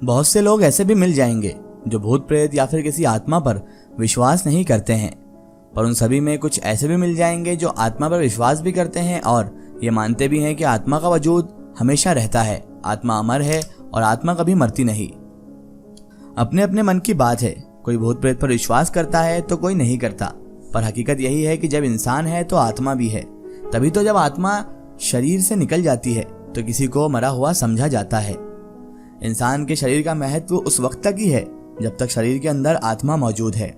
बहुत से लोग ऐसे भी मिल जाएंगे जो भूत प्रेत या फिर किसी आत्मा पर विश्वास नहीं करते हैं, पर उन सभी में कुछ ऐसे भी मिल जाएंगे जो आत्मा पर विश्वास भी करते हैं और ये मानते भी हैं कि आत्मा का वजूद हमेशा रहता है, आत्मा अमर है और आत्मा कभी मरती नहीं। अपने अपने मन की बात है, कोई भूत प्रेत पर विश्वास करता है तो कोई नहीं करता, पर हकीकत यही है कि जब इंसान है तो आत्मा भी है। तभी तो जब आत्मा शरीर से निकल जाती है तो किसी को मरा हुआ समझा जाता है। इंसान के शरीर का महत्व उस वक्त तक ही है जब तक शरीर के अंदर आत्मा मौजूद है।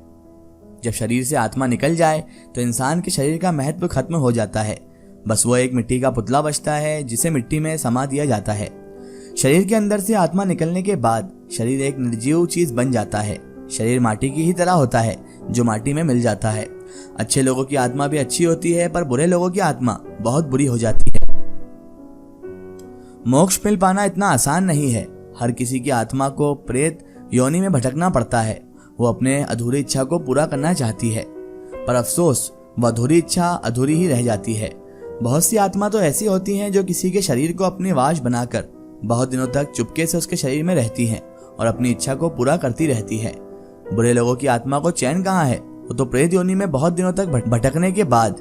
जब शरीर से आत्मा निकल जाए तो इंसान के शरीर का महत्व खत्म हो जाता है। बस वो एक मिट्टी का पुतला बचता है जिसे मिट्टी में समा दिया जाता है। शरीर के अंदर से आत्मा निकलने के बाद शरीर एक निर्जीव चीज बन जाता है। शरीर माटी की ही तरह होता है जो माटी में मिल जाता है। अच्छे लोगों की आत्मा भी अच्छी होती है, पर बुरे लोगों की आत्मा बहुत बुरी हो जाती है। मोक्ष मिल पाना इतना आसान नहीं है। हर किसी की आत्मा को प्रेत योनि में भटकना पड़ता है। वो अपने अधूरी इच्छा को पूरा करना चाहती है, पर अफसोस वह अधूरी इच्छा अधूरी ही रह जाती है। बहुत सी आत्मा तो ऐसी होती हैं जो किसी के शरीर को अपनी वाश बनाकर बहुत दिनों तक चुपके से उसके शरीर में रहती हैं और अपनी इच्छा को पूरा करती रहती है। बुरे लोगों की आत्मा को चैन कहाँ है? वो तो प्रेत योनि में बहुत दिनों तक भटकने के बाद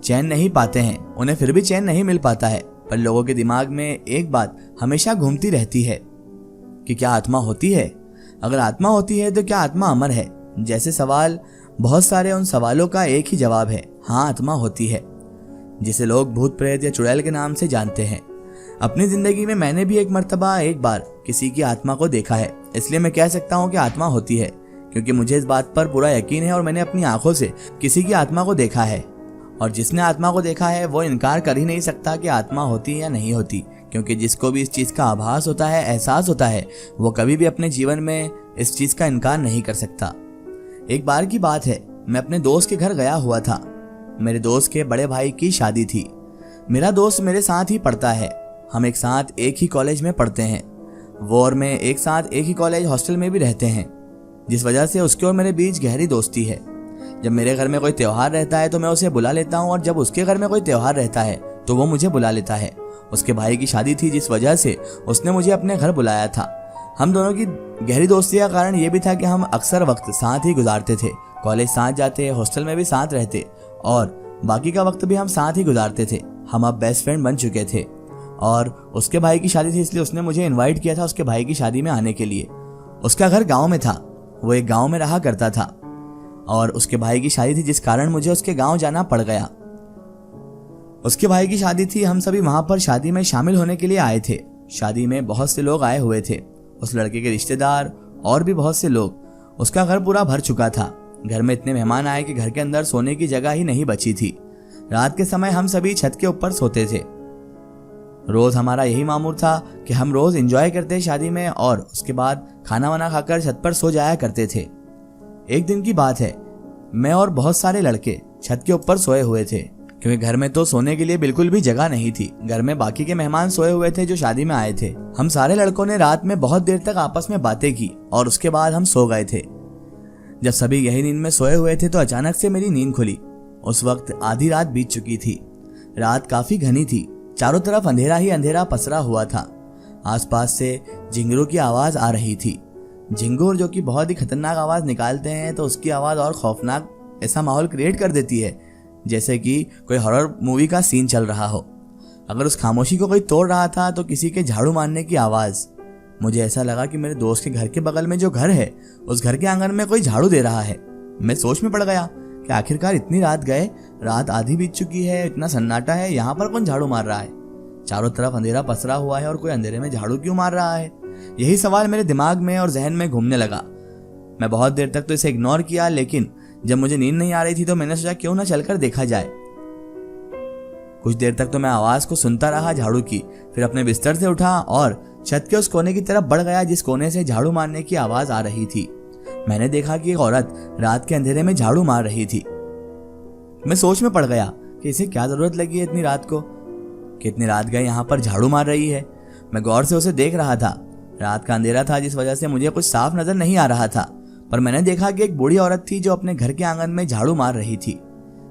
चैन नहीं पाते हैं। उन्हें फिर भी चैन नहीं मिल पाता है, पर लोगों के दिमाग में एक बात हमेशा घूमती रहती है कि क्या आत्मा होती है? अगर आत्मा होती है तो क्या आत्मा अमर है? जैसे सवाल बहुत सारे, उन सवालों का एक ही जवाब है, हाँ आत्मा होती है, जिसे लोग भूत प्रेत या चुड़ैल के नाम से जानते हैं। अपनी जिंदगी में मैंने भी एक बार किसी की आत्मा को देखा है, इसलिए मैं कह सकता हूँ कि आत्मा होती है, क्योंकि मुझे इस बात पर पूरा यकीन है और मैंने अपनी आंखों से किसी की आत्मा को देखा है। और जिसने आत्मा को देखा है वो इनकार कर ही नहीं सकता कि आत्मा होती है या नहीं होती, क्योंकि जिसको भी इस चीज का आभास होता है, एहसास होता है, वो कभी भी अपने जीवन में इस चीज का इनकार नहीं कर सकता। एक बार की बात है, मैं अपने दोस्त के घर गया हुआ था। मेरे दोस्त के बड़े भाई की शादी थी। मेरा दोस्त मेरे साथ ही पढ़ता है। हम एक साथ एक ही कॉलेज में पढ़ते हैं। वो और मैं एक साथ एक ही कॉलेज हॉस्टल में भी रहते हैं, जिस वजह से उसके और मेरे बीच गहरी दोस्ती है। जब मेरे घर में कोई त्योहार रहता है तो मैं उसे बुला लेता हूँ, और जब उसके घर में कोई त्योहार रहता है तो वो मुझे बुला लेता है। उसके भाई की शादी थी, जिस वजह से उसने मुझे अपने घर बुलाया था। हम दोनों की गहरी दोस्ती का कारण ये भी था कि हम अक्सर वक्त साथ ही गुजारते थे। कॉलेज साथ जाते, हॉस्टल में भी साथ रहते और बाकी का वक्त भी हम साथ ही गुजारते थे। हम अब बेस्ट फ्रेंड बन चुके थे। और उसके भाई की शादी थी, इसलिए उसने मुझे इन्वाइट किया था उसके भाई की शादी में आने के लिए। उसका घर गाँव में था, वो एक गाँव में रहा करता था और उसके भाई की शादी थी, जिस कारण मुझे उसके गाँव जाना पड़ गया। उसके भाई की शादी थी, हम सभी वहां पर शादी में शामिल होने के लिए आए थे। शादी में बहुत से लोग आए हुए थे, उस लड़के के रिश्तेदार और भी बहुत से लोग। उसका घर पूरा भर चुका था। घर में इतने मेहमान आए कि घर के अंदर सोने की जगह ही नहीं बची थी। रात के समय हम सभी छत के ऊपर सोते थे। रोज हमारा यही मामूल था कि हम रोज एंजॉय करते शादी में और उसके बाद खाना वाना खाकर छत पर सो जाया करते थे। एक दिन की बात है, मैं और बहुत सारे लड़के छत के ऊपर सोए हुए थे, क्योंकि घर में तो सोने के लिए बिल्कुल भी जगह नहीं थी। घर में बाकी के मेहमान सोए हुए थे जो शादी में आए थे। हम सारे लड़कों ने रात में बहुत देर तक आपस में बातें की और उसके बाद हम सो गए थे। जब सभी यही नींद में सोए हुए थे तो अचानक से मेरी नींद खुली। उस वक्त आधी रात बीत चुकी थी। रात काफी घनी थी, चारों तरफ अंधेरा ही अंधेरा पसरा हुआ था। आसपास से झिंगुरों की आवाज आ रही थी। झिंगुर जो कि बहुत ही खतरनाक आवाज निकालते हैं, तो उसकी आवाज और खौफनाक ऐसा माहौल क्रिएट कर देती है जैसे कि कोई हॉरर मूवी का सीन चल रहा हो। अगर उस खामोशी को कोई तोड़ रहा था तो किसी के झाड़ू मारने की आवाज। मुझे ऐसा लगा कि मेरे दोस्त के घर के बगल में जो घर है, उस घर के आंगन में कोई झाड़ू दे रहा है। मैं सोच में पड़ गया कि आखिरकार इतनी रात गए, रात आधी बीत चुकी है, इतना सन्नाटा है, यहाँ पर कौन झाड़ू मार रहा है? चारों तरफ अंधेरा पसरा हुआ है और कोई अंधेरे में झाड़ू क्यों मार रहा है? यही सवाल मेरे दिमाग में और जहन में घूमने लगा। मैं बहुत देर तक तो इसे इग्नोर किया, लेकिन जब मुझे नींद नहीं आ रही थी तो मैंने सोचा क्यों ना चलकर देखा जाए। कुछ देर तक तो मैं आवाज को सुनता रहा झाड़ू की, फिर अपने बिस्तर से उठा और छत के उस कोने की तरफ बढ़ गया जिस कोने से झाड़ू मारने की आवाज आ रही थी। मैंने देखा कि एक औरत रात के अंधेरे में झाड़ू मार रही थी। मैं सोच में पड़ गया कि इसे क्या जरूरत लगी है इतनी रात को, कितनी रात गए यहाँ पर झाड़ू मार रही है। मैं गौर से उसे देख रहा था। रात का अंधेरा था जिस वजह से मुझे कुछ साफ नजर नहीं आ रहा था, पर मैंने देखा कि एक बूढ़ी औरत थी जो अपने घर के आंगन में झाड़ू मार रही थी।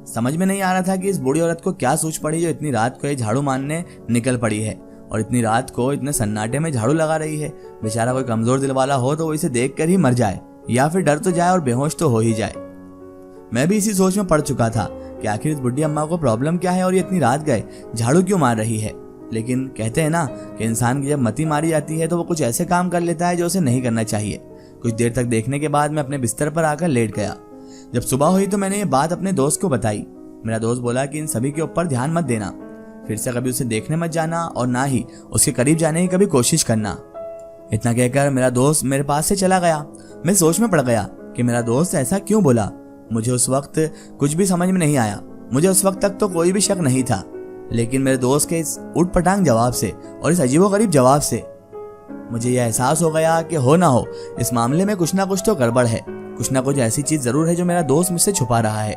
समझ में नहीं आ रहा था कि इस बूढ़ी औरत को क्या सूझ पड़ी जो इतनी रात को ये झाड़ू मारने निकल पड़ी है। और इतनी रात को इतने सन्नाटे में झाड़ू लगा रही है। बेचारा कोई कमजोर दिल वाला हो तो वो इसे देखकर ही मर जाए या फिर डर तो जाए और बेहोश तो हो ही जाए। मैं भी इसी सोच में पड़ चुका था कि आखिर इस बुढ़ी अम्मा को प्रॉब्लम क्या है और ये इतनी रात गए झाड़ू क्यों मार रही है। लेकिन कहते हैं ना कि इंसान की जब मती मारी जाती है तो वो कुछ ऐसे काम कर लेता है जो उसे नहीं करना चाहिए। कुछ देर तक देखने के बाद मैं अपने बिस्तर पर आकर लेट गया। जब सुबह हुई तो मैंने ये बात अपने दोस्त को बताई। मेरा दोस्त बोला कि इन सभी के ऊपर ध्यान मत देना, फिर से कभी उसे देखने मत जाना और ना ही उसके करीब जाने की कभी कोशिश करना। इतना कहकर मेरा दोस्त मेरे पास से चला गया। मैं सोच में पड़ गया कि मेरा दोस्त ऐसा क्यों बोला। मुझे उस वक्त कुछ भी समझ में नहीं आया। मुझे उस वक्त तक तो कोई भी शक नहीं था, लेकिन मेरे दोस्त के इस उटपटांग जवाब से और इस अजीबोगरीब जवाब से मुझे यह एहसास हो गया कि हो ना हो इस मामले में कुछ ना कुछ तो गड़बड़ है। कुछ ना कुछ ऐसी चीज जरूर है जो मेरा दोस्त मुझसे छुपा रहा है।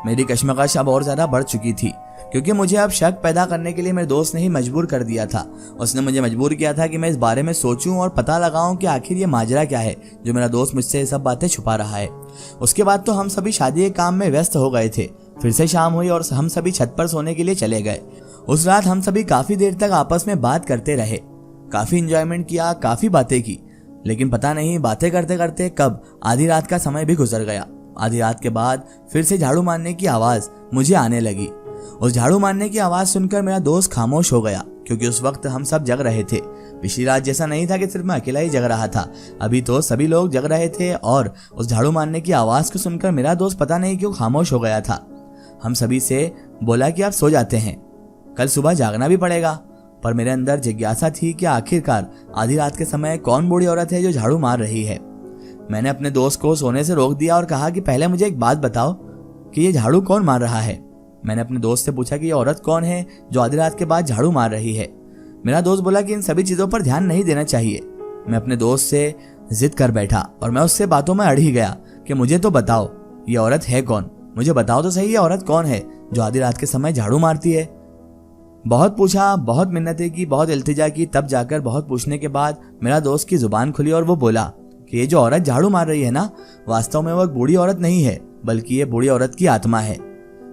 मेरी कश्मकश अब और ज्यादा बढ़ चुकी थी, क्योंकि मुझे अब शक पैदा करने के लिए मेरे दोस्त ने ही मजबूर कर दिया था। उसने मुझे मजबूर किया था कि मैं इस बारे में सोचूं और पता लगाऊं कि आखिर ये माजरा क्या है जो मेरा दोस्त मुझसे ये सब बातें छुपा रहा है। उसके बाद तो हम सभी शादी के काम में व्यस्त हो गए थे। फिर से शाम हुई और हम सभी छत पर सोने के लिए चले गए। उस रात हम सभी काफी देर तक आपस में बात करते रहे, काफी इंजॉयमेंट किया, काफी बातें की। लेकिन पता नहीं बातें करते करते कब आधी रात का समय भी गुजर गया। आधी रात के बाद फिर से झाड़ू मारने की आवाज मुझे आने लगी। उस झाड़ू मारने की आवाज सुनकर मेरा दोस्त खामोश हो गया, क्योंकि उस वक्त हम सब जग रहे थे। पिछली रात जैसा नहीं था कि सिर्फ मैं अकेला ही जग रहा था। अभी तो सभी लोग जग रहे थे और उस झाड़ू मारने की आवाज को सुनकर मेरा दोस्त पता नहीं क्यों खामोश हो गया था। हम सभी से बोला कि आप सो जाते हैं, कल सुबह जागना भी पड़ेगा। पर मेरे अंदर जिज्ञासा थी कि आखिरकार आधी रात के समय कौन बूढ़ी औरत है जो झाड़ू मार रही है। मैंने अपने दोस्त को सोने से रोक दिया और कहा कि पहले मुझे एक बात बताओ कि ये झाड़ू कौन मार रहा है। मैंने अपने दोस्त से पूछा कि ये औरत कौन है जो आधी रात के बाद झाड़ू मार रही है। मेरा दोस्त बोला कि इन सभी चीजों पर ध्यान नहीं देना चाहिए। मैं अपने दोस्त से जिद कर बैठा और मैं उससे बातों में अड़ ही गया कि मुझे तो बताओ ये औरत है कौन, मुझे बताओ तो सही ये औरत कौन है जो आधी रात के समय झाड़ू मारती है। बहुत पूछा, बहुत मिन्नतें की, बहुत इल्तिजा की, तब जाकर बहुत पूछने के बाद मेरा दोस्त की जुबान खुली और वो बोला कि ये जो औरत झाड़ू मार रही है ना, वास्तव में वो एक बूढ़ी औरत नहीं है, बल्कि ये बूढ़ी औरत की आत्मा है।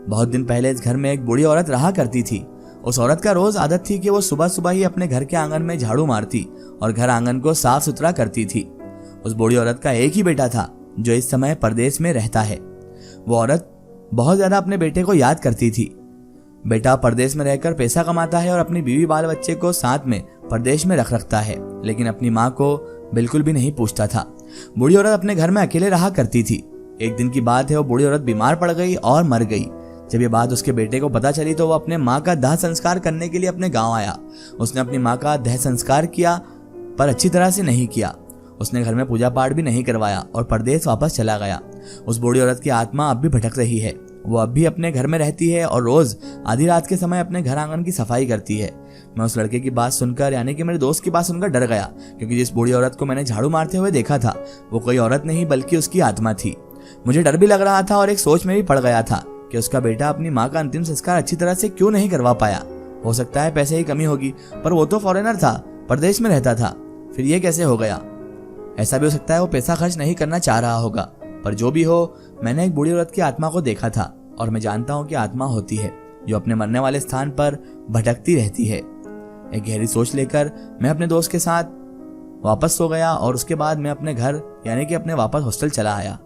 बहुत दिन पहले इस घर में एक बूढ़ी औरत रहा करती थी। उस औरत का रोज आदत थी कि वो सुबह सुबह ही अपने घर के आंगन में झाड़ू मारती और घर आंगन को साफ सुथरा करती थी। उस बूढ़ी औरत का एक ही बेटा था जो इस समय परदेश में रहता है। वो औरत बहुत ज्यादा अपने बेटे को याद करती थी। बेटा परदेश में रहकर पैसा कमाता है और अपनी बीवी बाल बच्चे को साथ में परदेश में रखता है, लेकिन अपनी माँ को बिल्कुल भी नहीं पूछता था। बूढ़ी औरत अपने घर में अकेले रहा करती थी। एक दिन की बात है, वो बूढ़ी औरत बीमार पड़ गई और मर गई। जब ये बात उसके बेटे को पता चली तो वो अपने माँ का दाह संस्कार करने के लिए अपने गांव आया। उसने अपनी माँ का दाह संस्कार किया, पर अच्छी तरह से नहीं किया। उसने घर में पूजा पाठ भी नहीं करवाया और परदेश वापस चला गया। उस बूढ़ी औरत की आत्मा अब भी भटक रही है। वो अब भी अपने घर में रहती है और रोज आधी रात के समय अपने घर आंगन की सफाई करती है। मैं उस लड़के की बात सुनकर, यानी कि मेरे दोस्त की बात सुनकर डर गया, क्योंकि जिस बूढ़ी औरत को मैंने झाड़ू मारते हुए देखा था वो कोई औरत नहीं बल्कि उसकी आत्मा थी। मुझे डर भी लग रहा था और एक सोच में भी पड़ गया था कि उसका बेटा अपनी माँ का अंतिम संस्कार अच्छी तरह से क्यों नहीं करवा पाया। हो सकता है पैसे की कमी होगी, पर वो तो फॉरेनर था, परदेश में रहता था, फिर ये कैसे हो गया। ऐसा भी हो सकता है वो पैसा खर्च नहीं करना चाह रहा होगा। पर जो भी हो, मैंने एक बूढ़ी औरत की आत्मा को देखा था और मैं जानता हूँ कि आत्मा होती है जो अपने मरने वाले स्थान पर भटकती रहती है। एक गहरी सोच लेकर मैं अपने दोस्त के साथ वापस सो गया और उसके बाद मैं अपने घर यानी कि अपने वापस हॉस्टल चला आया।